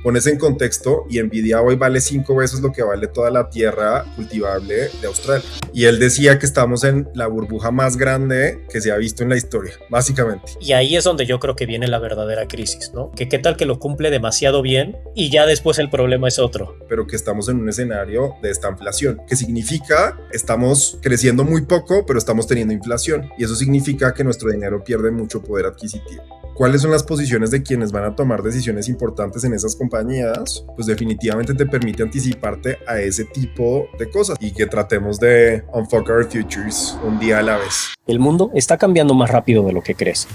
Pones en contexto y Nvidia hoy vale 5 veces lo que vale toda la tierra cultivable de Australia. Y él decía que estamos en la burbuja más grande que se ha visto en la historia, básicamente. Y ahí es donde yo creo que viene la verdadera crisis, ¿no? Que qué tal que lo cumple demasiado bien y ya después el problema es otro. Pero que estamos en un escenario de esta inflación, que significa estamos creciendo muy poco, pero estamos teniendo inflación. Y eso significa que nuestro dinero pierde mucho poder adquisitivo. ¿Cuáles son las posiciones de quienes van a tomar decisiones importantes en esas compañías? Pues definitivamente te permite anticiparte a ese tipo de cosas y que tratemos de unfuck our futures un día a la vez. El mundo está cambiando más rápido de lo que crees.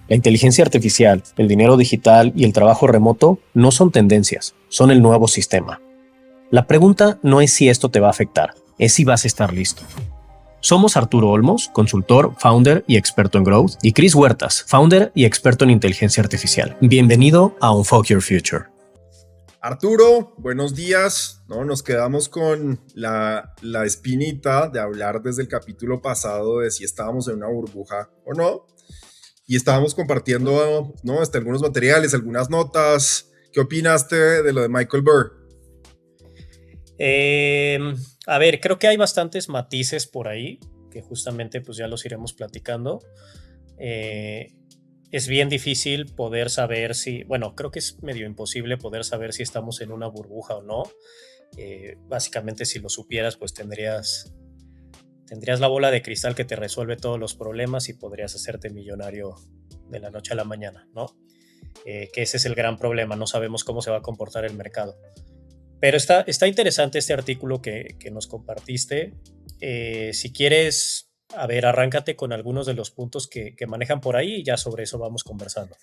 La inteligencia artificial, el dinero digital y el trabajo remoto no son tendencias, son el nuevo sistema. La pregunta no es si esto te va a afectar, es si vas a estar listo. Somos Arturo Olmos, consultor, founder y experto en growth, y Chris Huertas, founder y experto en inteligencia artificial. Bienvenido a Unfuck Your Future. Arturo, buenos días. ¿No? Nos quedamos con la espinita de hablar desde el capítulo pasado de si estábamos en una burbuja o no. Y estábamos compartiendo, ¿no? Algunos materiales, algunas notas. ¿Qué opinaste de lo de Michael Burr? A ver, creo que hay bastantes matices por ahí, que justamente pues ya los iremos platicando. Es bien difícil poder saber si, bueno, creo que es medio imposible poder saber si estamos en una burbuja o no. Básicamente si lo supieras, pues tendrías la bola de cristal que te resuelve todos los problemas y podrías hacerte millonario de la noche a la mañana, ¿no? Que ese es el gran problema, no sabemos cómo se va a comportar el mercado. Pero está interesante este artículo que nos compartiste. Si quieres, a ver, arráncate con algunos de los puntos que manejan por ahí y ya sobre eso vamos conversando.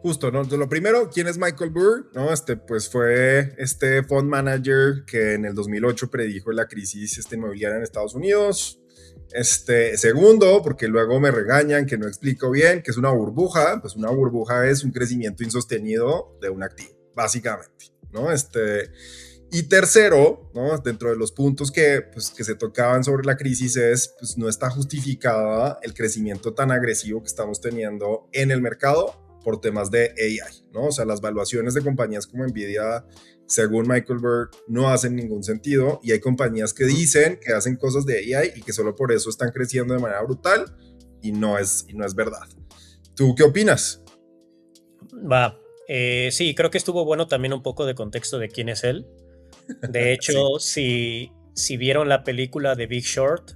Justo, ¿no? Entonces, lo primero, ¿quién es Michael Burr? ¿No? Pues fue este fund manager que en el 2008 predijo la crisis inmobiliaria en Estados Unidos. Segundo, porque luego me regañan que no explico bien, que es una burbuja. Pues una burbuja es un crecimiento insostenido de un activo, básicamente, ¿no? Y tercero, ¿no? Dentro de los puntos que se tocaban sobre la crisis es, pues no está justificada el crecimiento tan agresivo que estamos teniendo en el mercado por temas de AI, ¿no? O sea, las valuaciones de compañías como Nvidia, según Michael Burr, no hacen ningún sentido y hay compañías que dicen que hacen cosas de AI y que solo por eso están creciendo de manera brutal y no es verdad. ¿Tú qué opinas? Sí, creo que estuvo bueno también un poco de contexto de quién es él. De hecho, sí. si vieron la película de Big Short,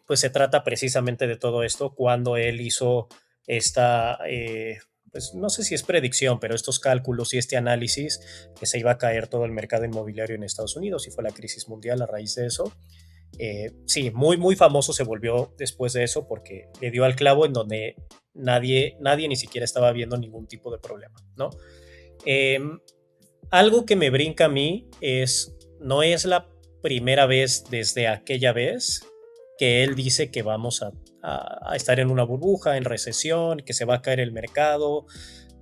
pues se trata precisamente de todo esto, cuando él hizo esta, pues no sé si es predicción, pero estos cálculos y este análisis que se iba a caer todo el mercado inmobiliario en Estados Unidos y fue la crisis mundial a raíz de eso. Sí, muy, muy famoso se volvió después de eso porque le dio al clavo en donde nadie ni siquiera estaba viendo ningún tipo de problema, ¿no? Algo que me brinca a mí no es la primera vez desde aquella vez que él dice que vamos a estar en una burbuja, en recesión, que se va a caer el mercado.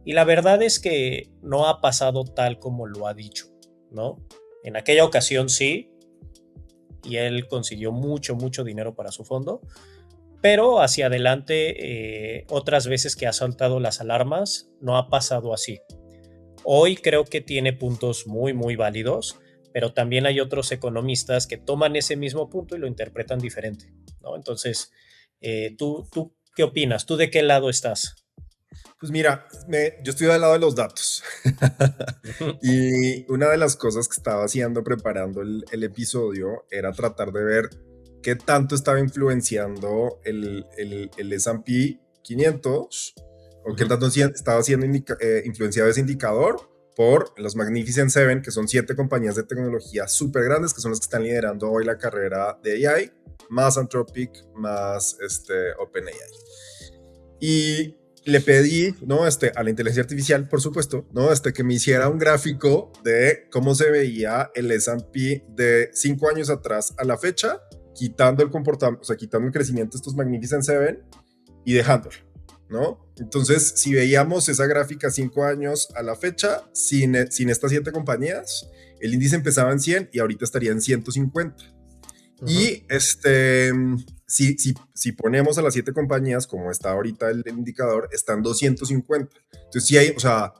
Y la verdad es que no ha pasado tal como lo ha dicho, ¿no? En aquella ocasión sí, y él consiguió mucho, mucho dinero para su fondo, pero hacia adelante, otras veces que ha saltado las alarmas, no ha pasado así. Hoy creo que tiene puntos muy, muy válidos, pero también hay otros economistas que toman ese mismo punto y lo interpretan diferente, ¿no? Entonces, ¿tú qué opinas? ¿Tú de qué lado estás? Pues mira, yo estoy del lado de los datos. Y una de las cosas que estaba haciendo preparando el episodio era tratar de ver qué tanto estaba influenciando el S&P 500 o qué tanto estaba siendo influenciado ese indicador por los Magnificent Seven, que son 7 compañías de tecnología súper grandes, que son las que están liderando hoy la carrera de AI, más Anthropic, más OpenAI. Y le pedí, ¿no? A la inteligencia artificial, por supuesto, ¿no? Que me hiciera un gráfico de cómo se veía el S&P de 5 años atrás a la fecha, quitando el comportamiento, o sea, quitando el crecimiento de estos Magnificent Seven y dejándolo, ¿no? Entonces, si veíamos esa gráfica 5 años a la fecha, sin estas 7 compañías, el índice empezaba en 100 y ahorita estaría en 150. Y si ponemos a las 7 compañías, como está ahorita el indicador, están 250. Entonces, sí hay, o sea,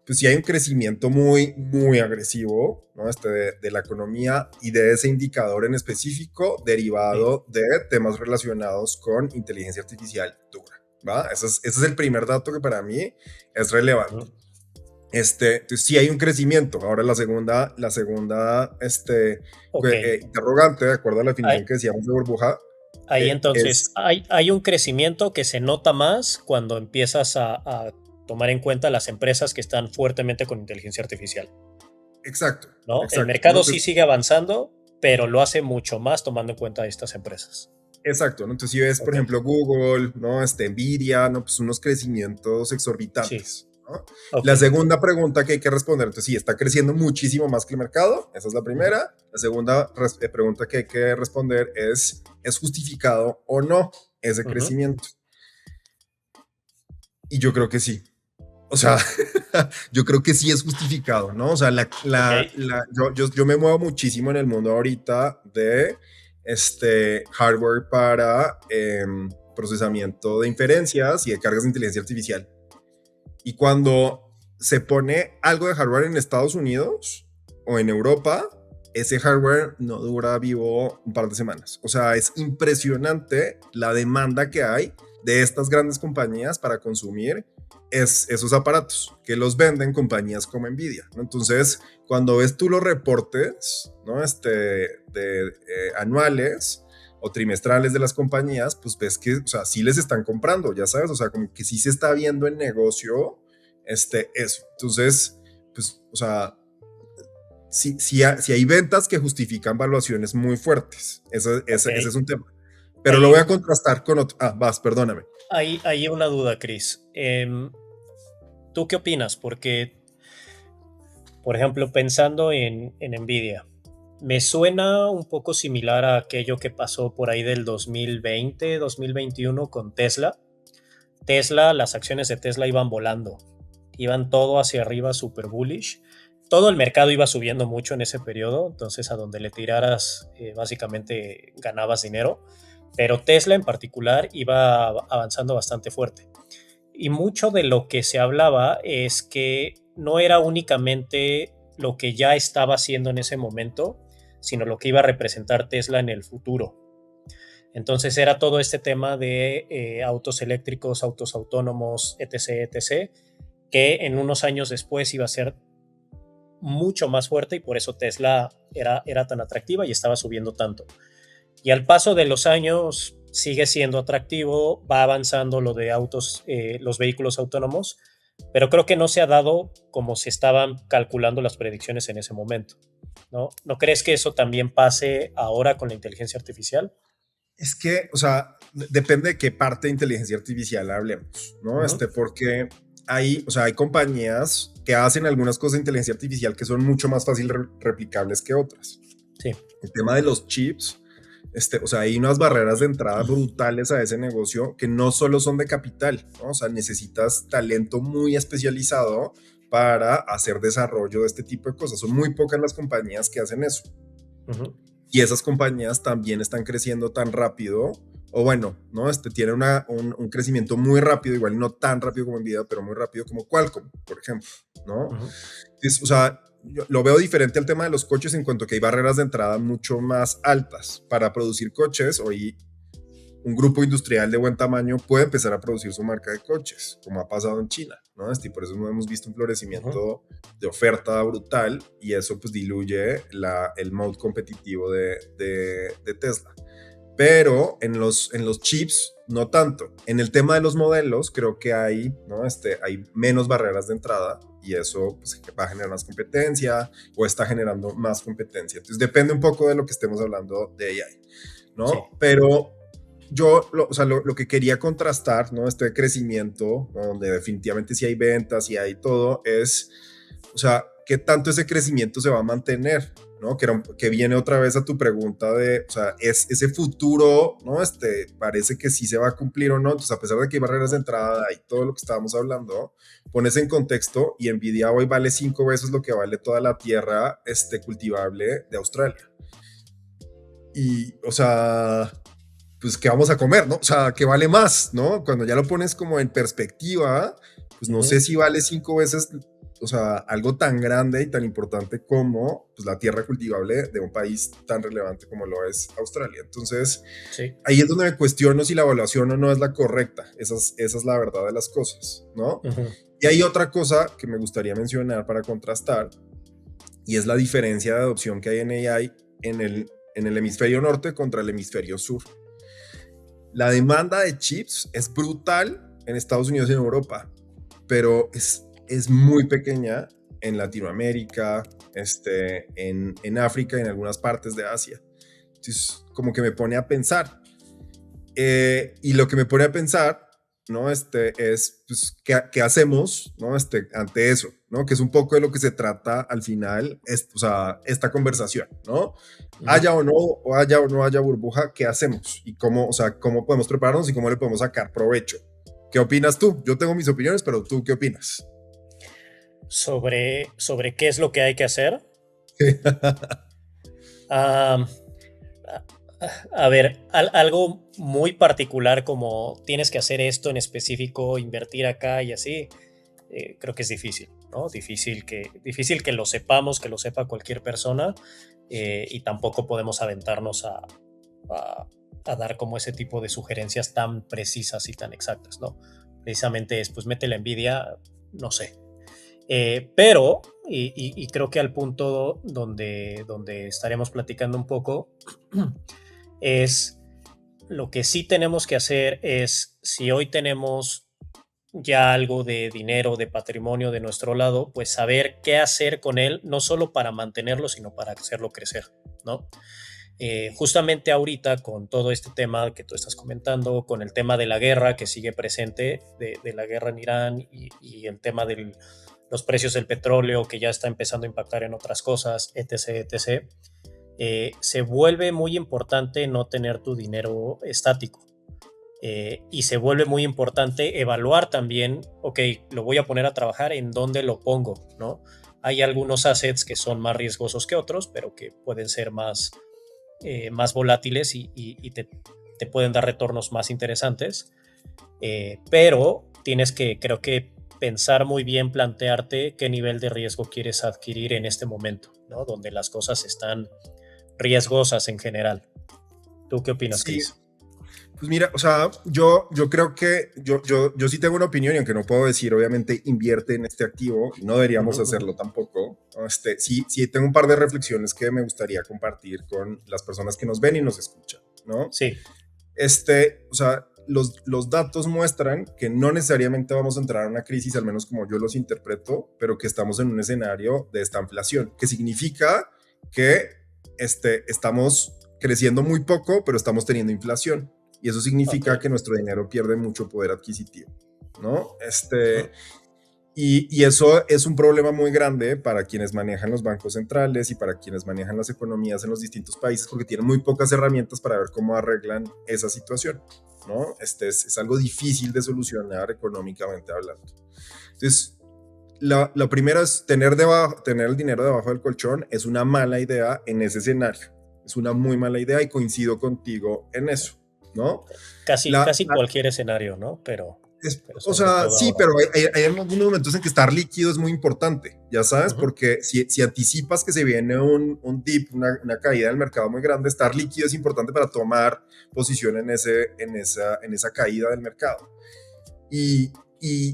pues sí hay un crecimiento muy, muy agresivo, ¿no? De la economía y de ese indicador en específico Sí. derivado de temas relacionados con inteligencia artificial dura, ¿va? Ese es el primer dato que para mí es relevante. Ujú. Entonces sí hay un crecimiento. Ahora Ok. interrogante, de acuerdo a la Ahí, definición que decíamos de burbuja, ahí es entonces hay un crecimiento que se nota más cuando empiezas a tomar en cuenta las empresas que están fuertemente con inteligencia artificial, exacto, ¿no? El exacto, ¿no? mercado sí Entonces, sigue avanzando, pero lo hace mucho más tomando en cuenta estas empresas. exacto, ¿no? Entonces, si ves, por Ok. ejemplo, Google, ¿no? Nvidia, ¿no? Pues unos crecimientos Sí. exorbitantes, ¿no? Ok. La segunda pregunta que hay que responder, entonces, sí, está creciendo muchísimo más que el mercado, esa es la Ujú. primera. La segunda pregunta que hay que responder ¿es justificado o no ese Ujú. crecimiento? Y yo creo que sí. O sea, yo creo que sí es justificado, ¿no? O sea, Ok. yo me muevo muchísimo en el mundo ahorita de hardware para procesamiento de inferencias y de cargas de inteligencia artificial. Y cuando se pone algo de hardware en Estados Unidos o en Europa, ese hardware no dura vivo un par de semanas. O sea, es impresionante la demanda que hay de estas grandes compañías para consumir esos aparatos que los venden compañías como Nvidia, ¿no? Entonces, cuando ves tú los reportes, ¿no? Anuales o trimestrales de las compañías, pues ves que, o sea, sí les están comprando, ya sabes, o sea, como que sí se está viendo el negocio, eso. Entonces, pues, o sea, si hay ventas que justifican valuaciones muy fuertes, Ok. ese es un tema. Pero lo Hay, voy a contrastar con otro. Ah, vas, perdóname. hay una duda, Chris. ¿Tú qué opinas? Porque, por ejemplo, pensando en Nvidia, me suena un poco similar a aquello que pasó por ahí del 2020, 2021 con Tesla. Tesla, las acciones de Tesla iban volando, iban todo hacia arriba, super bullish. Todo el mercado iba subiendo mucho en ese periodo, entonces a donde le tiraras, básicamente ganabas dinero, pero Tesla en particular iba avanzando bastante fuerte. Y mucho de lo que se hablaba es que no era únicamente lo que ya estaba haciendo en ese momento, sino lo que iba a representar Tesla en el futuro. Entonces era todo este tema de autos eléctricos, autos autónomos, etc., etc., que en unos años después iba a ser mucho más fuerte y por eso Tesla era tan atractiva y estaba subiendo tanto. Y al paso de los años sigue siendo atractivo, va avanzando lo de autos, los vehículos autónomos, pero creo que no se ha dado como se estaban calculando las predicciones en ese momento, ¿no? ¿No crees que eso también pase ahora con la inteligencia artificial? Es que, o sea, depende de qué parte de inteligencia artificial hablemos, ¿no? Ujú. Porque hay, o sea, hay compañías que hacen algunas cosas de inteligencia artificial que son mucho más fácil replicables que otras. Sí. El tema de los chips, o sea, hay unas barreras de entrada brutales a ese negocio que no solo son de capital, ¿no? O sea, necesitas talento muy especializado para hacer desarrollo de este tipo de cosas. Son muy pocas las compañías que hacen eso. Ujú. Y esas compañías también están creciendo tan rápido, o bueno, ¿no? Tiene un crecimiento muy rápido, igual no tan rápido como Nvidia, pero muy rápido como Qualcomm, por ejemplo, ¿no? Ujú. Entonces, o sea, yo lo veo diferente al tema de los coches en cuanto que hay barreras de entrada mucho más altas para producir coches. Hoy un grupo industrial de buen tamaño puede empezar a producir su marca de coches, como ha pasado en China, ¿no? Y por eso hemos visto un Ujú. florecimiento de oferta brutal y eso pues diluye el mode competitivo de Tesla. Pero en los chips, no tanto. En el tema de los modelos, creo que hay, ¿no? Hay menos barreras de entrada y eso pues, va a generar más competencia o está generando más competencia. Entonces depende un poco de lo que estemos hablando de AI, Sí. ¿no? Pero yo, o sea, lo que quería contrastar, ¿no? Este crecimiento, ¿no? Donde definitivamente sí hay ventas y hay todo, es, o sea, ¿qué tanto ese crecimiento se va a mantener? ¿No? Que viene otra vez a tu pregunta de, o sea, es ese futuro, ¿no? Parece que sí se va a cumplir o no. Entonces, a pesar de que hay barreras de Ujú. entrada y todo lo que estábamos hablando, pones en contexto y Nvidia hoy vale 5 veces lo que vale toda la tierra cultivable de Australia. Y, o sea, pues, ¿qué vamos a comer, no? O sea, ¿qué vale más, no? Cuando ya lo pones como en perspectiva, pues no Ujú. sé si vale 5 veces, o sea, algo tan grande y tan importante como pues, la tierra cultivable de un país tan relevante como lo es Australia. Entonces, Sí. ahí es donde me cuestiono si la evaluación o no es la correcta. Esa es la verdad de las cosas, ¿no? Ujú. Y hay otra cosa que me gustaría mencionar para contrastar, y es la diferencia de adopción que hay en AI en el hemisferio norte contra el hemisferio sur. La demanda de chips es brutal en Estados Unidos y en Europa, pero es muy pequeña en Latinoamérica, en África y en algunas partes de Asia. Entonces, como que me pone a pensar. Y lo que me pone a pensar, ¿no? Es, pues, ¿qué hacemos, ¿no? Ante eso, ¿no? Que es un poco de lo que se trata al final, o sea, esta conversación, ¿no? Ujú. Haya o no haya burbuja, ¿qué hacemos? Y cómo, o sea, cómo podemos prepararnos y cómo le podemos sacar provecho. ¿Qué opinas tú? Yo tengo mis opiniones, pero ¿tú qué opinas? Sobre qué es lo que hay que hacer. Ah, a ver, algo muy particular como tienes que hacer esto en específico, invertir acá y así, creo que es difícil, ¿no? Difícil que lo sepamos, que lo sepa cualquier persona, y tampoco podemos aventarnos a- a dar como ese tipo de sugerencias tan precisas y tan exactas, ¿no? Precisamente es, pues mete la envidia, no sé. Pero, y creo que al punto donde estaremos platicando un poco, es lo que sí tenemos que hacer es, si hoy tenemos ya algo de dinero, de patrimonio de nuestro lado, pues saber qué hacer con él, no solo para mantenerlo, sino para hacerlo crecer, ¿no? Justamente ahorita con todo este tema que tú estás comentando, con el tema de la guerra que sigue presente, de la guerra en Irán y el tema de los precios del petróleo que ya está empezando a impactar en otras cosas, etc., etc., se vuelve muy importante no tener tu dinero estático. Y se vuelve muy importante evaluar también, ok, lo voy a poner a trabajar, ¿en dónde lo pongo? ¿No? Hay algunos assets que son más riesgosos que otros, pero que pueden ser más volátiles y te pueden dar retornos más interesantes. Pero tienes que, creo que, pensar muy bien, plantearte qué nivel de riesgo quieres adquirir en este momento, ¿no? Donde las cosas están riesgosas en general. ¿Tú qué opinas, Sí, Chris? pues mira, o sea, yo creo que yo sí tengo una opinión y aunque no puedo decir, obviamente, invierte en este activo, y no deberíamos Ujú, ujú. hacerlo tampoco. ¿No? Sí, tengo un par de reflexiones que me gustaría compartir con las personas que nos ven y nos escuchan, ¿no? Sí, O sea, los datos muestran que no necesariamente vamos a entrar a una crisis, al menos como yo los interpreto, pero que estamos en un escenario de esta inflación, que significa que estamos creciendo muy poco, pero estamos teniendo inflación. Y eso ok. significa que nuestro dinero pierde mucho poder adquisitivo, ¿no? Ujú. Y eso es un problema muy grande para quienes manejan los bancos centrales y para quienes manejan las economías en los distintos países, porque tienen muy pocas herramientas para ver cómo arreglan esa situación, ¿no? Es algo difícil de solucionar económicamente hablando. Entonces, lo primero es tener el dinero debajo del colchón es una mala idea en ese escenario. Es una muy mala idea y coincido contigo en eso, ¿no? Casi La, cualquier escenario, ¿no? Pero O sobre sea, todo sí, ahora. pero hay algunos momentos en que estar líquido es muy importante, ya sabes, Ujú. porque si anticipas que se viene un dip, una caída del mercado muy grande, estar líquido es importante para tomar posición en esa caída del mercado. Y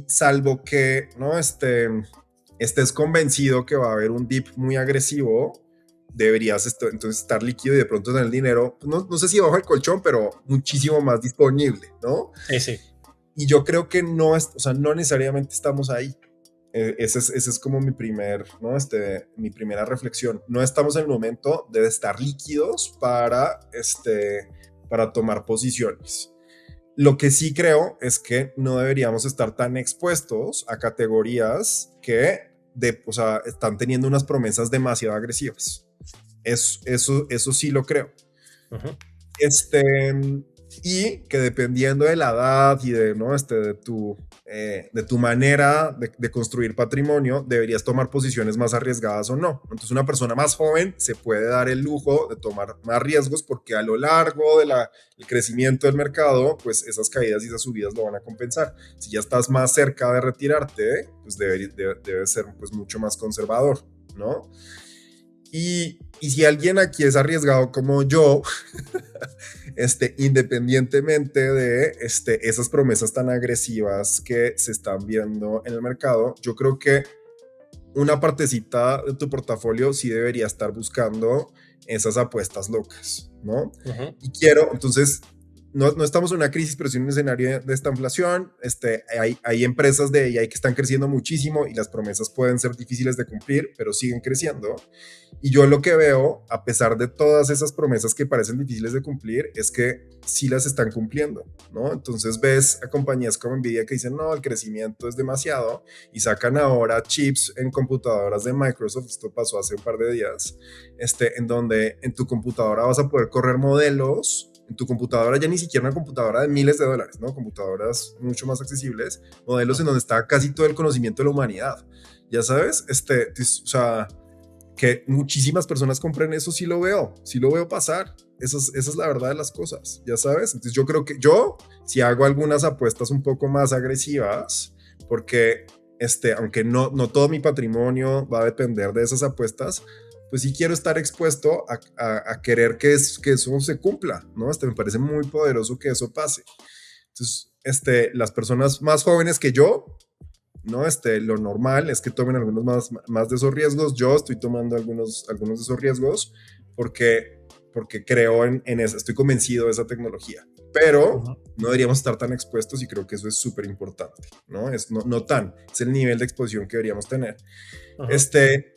salvo que no estés convencido que va a haber un dip muy agresivo, deberías entonces estar líquido y de pronto tener el dinero, no sé si bajo el colchón, pero muchísimo más disponible, ¿no? Sí, sí. Y yo creo que no es, o sea, no necesariamente estamos ahí. Ese es como ¿no? Mi primera reflexión. No estamos en el momento de estar líquidos para tomar posiciones. Lo que sí creo es que no deberíamos estar tan expuestos a categorías o sea, están teniendo unas promesas demasiado agresivas. Eso sí lo creo. Ujú. Este, y que dependiendo de la edad y de, ¿no? De tu manera de construir patrimonio, deberías tomar posiciones más arriesgadas o no. Entonces una persona más joven se puede dar el lujo de tomar más riesgos porque a lo largo del crecimiento del mercado, pues esas caídas y esas subidas lo van a compensar. Si ya estás más cerca de retirarte, pues debe ser pues mucho más conservador, ¿no? Y si alguien aquí es arriesgado como yo, independientemente de esas promesas tan agresivas que se están viendo en el mercado, yo creo que una partecita de tu portafolio sí debería estar buscando esas apuestas locas, ¿no? Ujú. Y quiero, entonces, no estamos en una crisis, pero sí en un escenario de esta inflación. Hay empresas de AI que están creciendo muchísimo y las promesas pueden ser difíciles de cumplir, pero siguen creciendo. Y yo lo que veo, a pesar de todas esas promesas que parecen difíciles de cumplir, es que sí las están cumpliendo, ¿no? Entonces ves a compañías como Nvidia que dicen, no, el crecimiento es demasiado y sacan ahora chips en computadoras de Microsoft, esto pasó hace un par de días, en donde en tu computadora vas a poder correr modelos, en tu computadora ya ni siquiera una computadora de miles de dólares, ¿no? Computadoras mucho más accesibles, modelos en donde está casi todo el conocimiento de la humanidad, ya sabes, o sea, que muchísimas personas compren eso, sí lo veo pasar. Esa es la verdad de las cosas, ya sabes. Entonces yo creo que yo, si hago algunas apuestas un poco más agresivas, porque aunque no todo mi patrimonio va a depender de esas apuestas, pues sí quiero estar expuesto a querer que eso se cumpla, ¿no? Me parece muy poderoso que eso pase. Entonces, las personas más jóvenes que yo, ¿no? Lo normal es que tomen algunos más de esos riesgos. Yo estoy tomando algunos de esos riesgos porque creo en eso, estoy convencido de esa tecnología. Pero Ujú. no deberíamos estar tan expuestos y creo que eso es súper importante, ¿no? Es el nivel de exposición que deberíamos tener. Ujú. Este,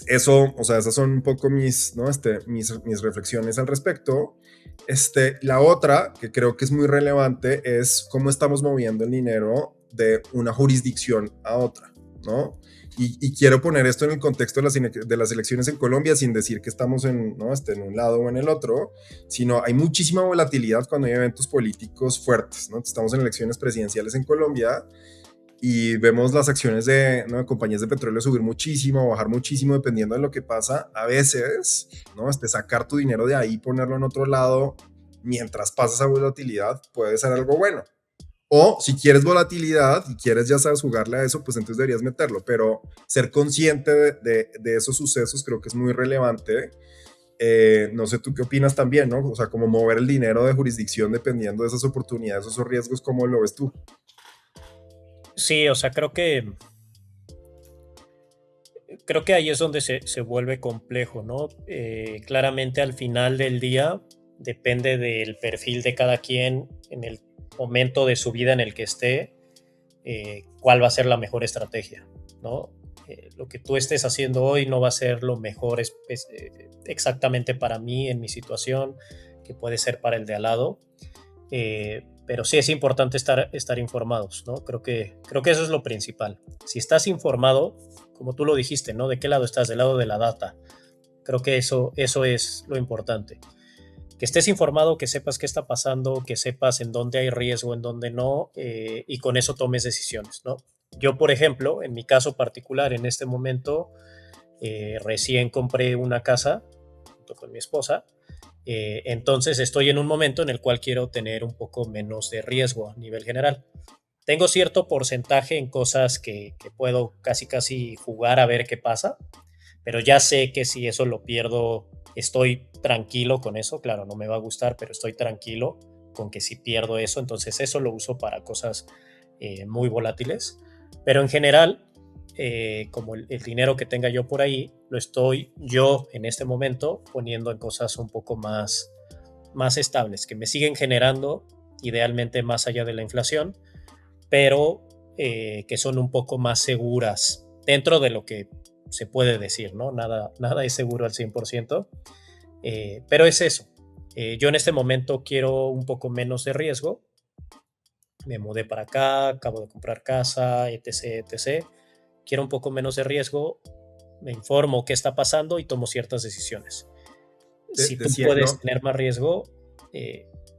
eso, o sea, esas son un poco ¿no? Mis reflexiones al respecto. La otra, que creo que es muy relevante, es cómo estamos moviendo el dinero de una jurisdicción a otra, ¿no? Y quiero poner esto en el contexto de las elecciones en Colombia sin decir que estamos ¿no? En un lado o en el otro, sino hay muchísima volatilidad cuando hay eventos políticos fuertes, ¿no? Estamos en elecciones presidenciales en Colombia y vemos las acciones ¿no? de compañías de petróleo subir muchísimo o bajar muchísimo dependiendo de lo que pasa. A veces, ¿no? Sacar tu dinero de ahí y ponerlo en otro lado mientras pasa esa volatilidad puede ser algo bueno. O si quieres volatilidad y quieres, ya sabes, jugarle a eso, pues entonces deberías meterlo. Pero ser consciente de esos sucesos creo que es muy relevante. No sé tú qué opinas también, ¿no? O sea, como mover el dinero de jurisdicción dependiendo de esas oportunidades, esos riesgos, ¿cómo lo ves tú? Sí, o sea, creo que ahí es donde se vuelve complejo, ¿no? Claramente al final del día depende del perfil de cada quien en el momento de su vida en el que esté, cuál va a ser la mejor estrategia, ¿no? Lo que tú estés haciendo hoy no va a ser lo mejor exactamente para mí en mi situación, que puede ser para el de al lado. Pero sí es importante estar informados, ¿no? Creo que eso es lo principal. Si estás informado, como tú lo dijiste, ¿no? ¿De qué lado estás? Del lado de la data. Creo que eso es lo importante. Que estés informado, que sepas qué está pasando, que sepas en dónde hay riesgo, en dónde no, y con eso tomes decisiones, ¿no? Yo, por ejemplo, en mi caso particular, en este momento, recién compré una casa junto con mi esposa. Entonces estoy en un momento en el cual quiero tener un poco menos de riesgo a nivel general. Tengo cierto porcentaje en cosas que puedo casi jugar a ver qué pasa, pero ya sé que si eso lo pierdo, estoy tranquilo con eso. Claro, no me va a gustar, pero estoy tranquilo con que si pierdo eso, entonces eso lo uso para cosas muy volátiles. Pero en general, como el dinero que tenga yo por ahí, lo estoy yo en este momento poniendo en cosas un poco más estables, que me siguen generando idealmente más allá de la inflación, pero que son un poco más seguras dentro de lo que se puede decir, ¿no? Nada es seguro al 100%, pero es eso. Yo en este momento quiero un poco menos de riesgo. Me mudé para acá, acabo de comprar casa, etc. Quiero un poco menos de riesgo, me informo qué está pasando y tomo ciertas decisiones. Si tú Decía, puedes ¿no? tener más riesgo,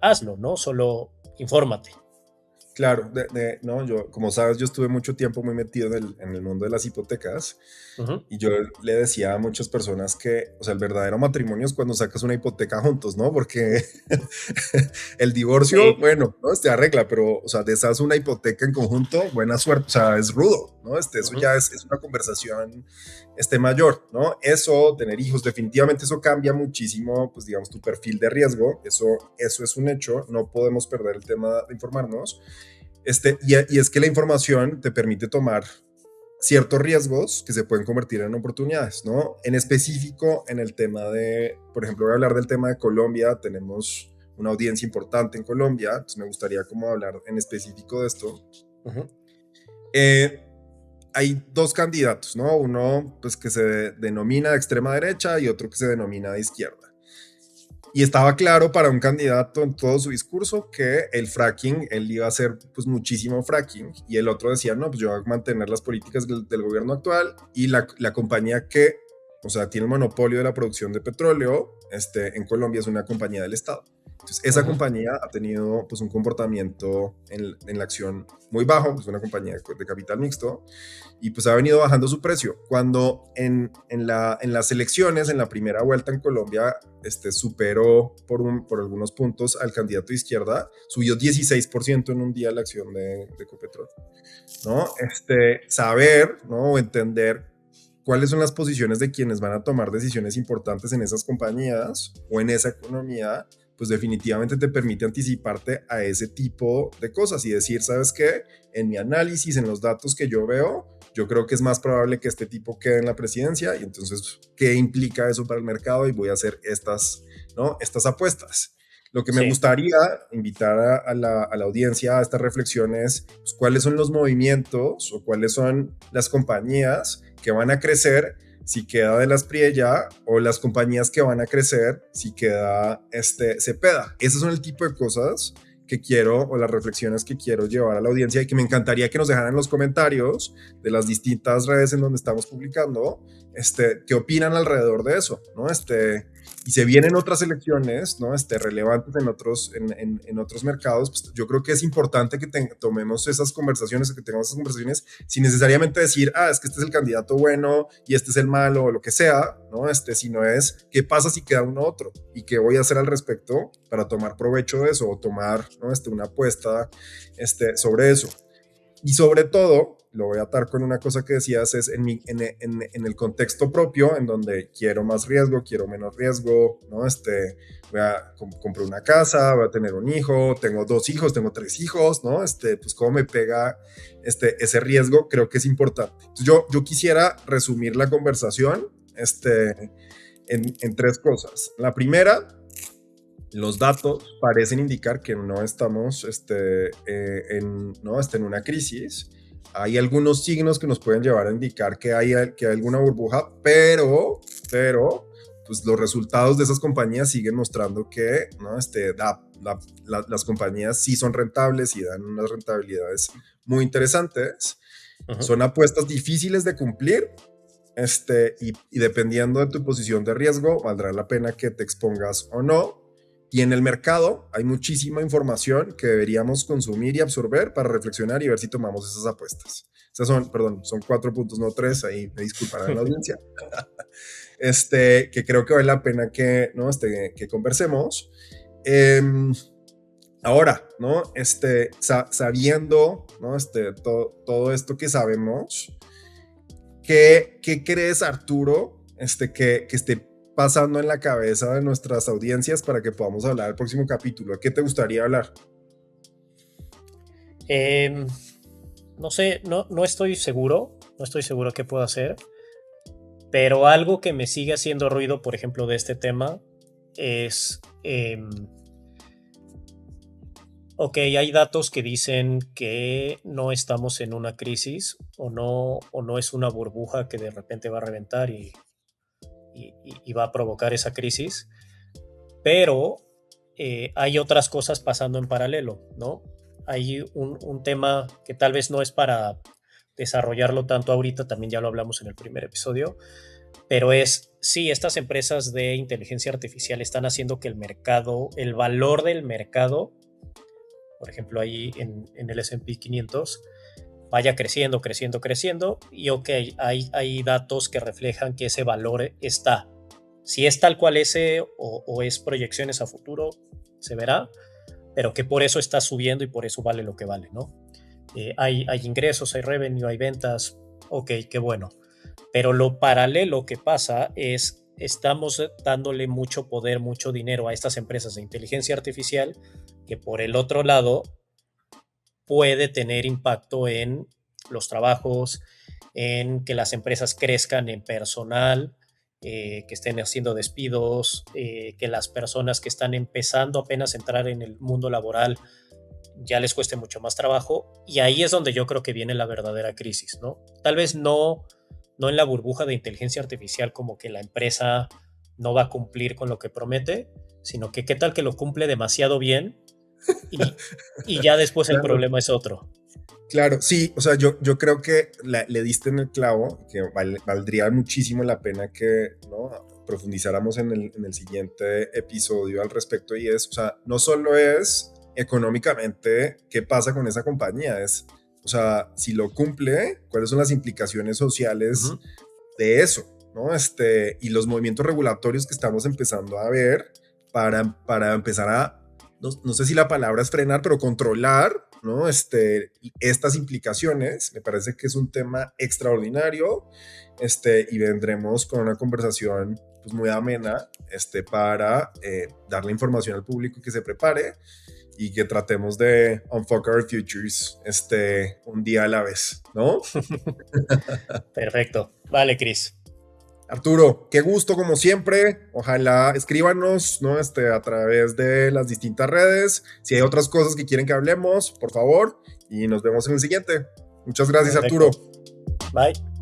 hazlo, ¿no? Solo infórmate. Claro, no, yo, como sabes, yo estuve mucho tiempo muy metido en el mundo de las hipotecas Ujú. y yo le decía a muchas personas que, o sea, el verdadero matrimonio es cuando sacas una hipoteca juntos, ¿no? Porque el divorcio, Sí. bueno, ¿no? Arregla, pero, o sea, deshaz una hipoteca en conjunto, buena suerte, o sea, es rudo, ¿no? Eso Ujú. ya es una conversación, mayor, ¿no? Eso, tener hijos, definitivamente eso cambia muchísimo, pues, digamos, tu perfil de riesgo, eso es un hecho, no podemos perder el tema de informarnos. Y es que la información te permite tomar ciertos riesgos que se pueden convertir en oportunidades, ¿no? En específico, en el tema de, por ejemplo, voy a hablar del tema de Colombia, tenemos una audiencia importante en Colombia, entonces me gustaría como hablar en específico de esto. Ujú. Eh, Hay dos candidatos, ¿no? Uno, pues, que se denomina de extrema derecha y otro que se denomina de izquierda. Y estaba claro para un candidato en todo su discurso que el fracking, él iba a hacer pues muchísimo fracking, y el otro decía, no, pues yo voy a mantener las políticas del gobierno actual, y la compañía que, o sea, tiene el monopolio de la producción de petróleo en Colombia es una compañía del Estado. Entonces, esa Ujú. compañía ha tenido pues un comportamiento en la acción muy bajo, es una compañía de capital mixto, y pues ha venido bajando su precio. Cuando en las elecciones, en la primera vuelta en Colombia, superó por algunos puntos al candidato de izquierda, subió 16% en un día la acción de Ecopetrol, ¿no? Saber, ¿no? O entender cuáles son las posiciones de quienes van a tomar decisiones importantes en esas compañías o en esa economía, pues definitivamente te permite anticiparte a ese tipo de cosas y decir, ¿sabes qué? En mi análisis, en los datos que yo veo, yo creo que es más probable que este tipo quede en la presidencia, y entonces, ¿qué implica eso para el mercado? Y voy a hacer estas, ¿no? Estas apuestas. Lo que me Sí. gustaría invitar a la audiencia a estas reflexiones, pues, cuáles son los movimientos o cuáles son las compañías que van a crecer si queda de las Priella, o las compañías que van a crecer si queda Cepeda. Esos son el tipo de cosas que quiero, o las reflexiones que quiero llevar a la audiencia, y que me encantaría que nos dejaran en los comentarios de las distintas redes en donde estamos publicando, qué opinan alrededor de eso, ¿no? Y se vienen otras elecciones, ¿no? Relevantes en otros mercados, pues yo creo que es importante que tomemos esas conversaciones, que tengamos esas conversaciones sin necesariamente decir, es que este es el candidato bueno y este es el malo, o lo que sea, ¿no? Sino es, ¿qué pasa si queda uno otro? ¿Y qué voy a hacer al respecto para tomar provecho de eso, o tomar, ¿no? Una apuesta sobre eso? Y sobre todo, lo voy a atar con una cosa que decías, es en el contexto propio, en donde quiero más riesgo, quiero menos riesgo, ¿no? Compré una casa, voy a tener un hijo, tengo 2 hijos, tengo 3 hijos, ¿no? Pues cómo me pega ese riesgo, creo que es importante. Entonces, yo quisiera resumir la conversación en tres cosas. La primera, los datos parecen indicar que no estamos en una crisis. Hay algunos signos que nos pueden llevar a indicar que hay alguna burbuja, pero pues los resultados de esas compañías siguen mostrando que, ¿no? Las compañías sí son rentables y dan unas rentabilidades muy interesantes. Ujú. Son apuestas difíciles de cumplir, y dependiendo de tu posición de riesgo, valdrá la pena que te expongas o no. Y en el mercado hay muchísima información que deberíamos consumir y absorber para reflexionar y ver si tomamos esas apuestas. Esas son 4 puntos, no 3, ahí me disculparán la audiencia. Que creo que vale la pena que, ¿no? Que conversemos. Ahora, ¿no? Sabiendo, ¿no? Todo esto que sabemos, ¿qué crees, Arturo, que esté pasando en la cabeza de nuestras audiencias para que podamos hablar el próximo capítulo? ¿De qué te gustaría hablar? Em, no sé, no estoy seguro, no estoy seguro qué puedo hacer, pero algo que me sigue haciendo ruido, por ejemplo, de este tema es, ok, hay datos que dicen que no estamos en una crisis o no es una burbuja que de repente va a reventar y va a provocar esa crisis, pero hay otras cosas pasando en paralelo, ¿no? Hay un tema que tal vez no es para desarrollarlo tanto ahorita, también ya lo hablamos en el primer episodio, pero sí, estas empresas de inteligencia artificial están haciendo que el mercado, el valor del mercado, por ejemplo, ahí en el S&P 500, vaya creciendo, creciendo, creciendo, y ok, hay datos que reflejan que ese valor está. Si es tal cual ese o es proyecciones a futuro, se verá, pero que por eso está subiendo y por eso vale lo que vale, ¿no? Hay ingresos, hay revenue, hay ventas, ok, qué bueno. Pero lo paralelo que pasa es, estamos dándole mucho poder, mucho dinero a estas empresas de inteligencia artificial, que por el otro lado puede tener impacto en los trabajos, en que las empresas crezcan en personal, que estén haciendo despidos, que las personas que están empezando apenas a entrar en el mundo laboral ya les cueste mucho más trabajo, y ahí es donde yo creo que viene la verdadera crisis, ¿no? Tal vez no en la burbuja de inteligencia artificial como que la empresa no va a cumplir con lo que promete, sino que qué tal que lo cumple demasiado bien y, y ya después el Claro. problema es otro. Claro, sí, o sea, yo creo que le diste en el clavo, que valdría muchísimo la pena que, ¿no?, profundizáramos en el siguiente episodio al respecto, y es, o sea, no solo es económicamente qué pasa con esa compañía, es, o sea, si lo cumple, cuáles son las implicaciones sociales Ujú. de eso, ¿no? Y los movimientos regulatorios que estamos empezando a ver para empezar a, no sé si la palabra es frenar, pero controlar, ¿no? Estas implicaciones, me parece que es un tema extraordinario, y vendremos con una conversación pues muy amena, para darle información al público que se prepare y que tratemos de unfuck our futures, un día a la vez, ¿no? Perfecto. Vale, Chris. Arturo, qué gusto como siempre. Ojalá escríbanos, ¿no? A través de las distintas redes. Si hay otras cosas que quieren que hablemos, por favor. Y nos vemos en el siguiente. Muchas gracias, Arturo. Perfecto. Bye.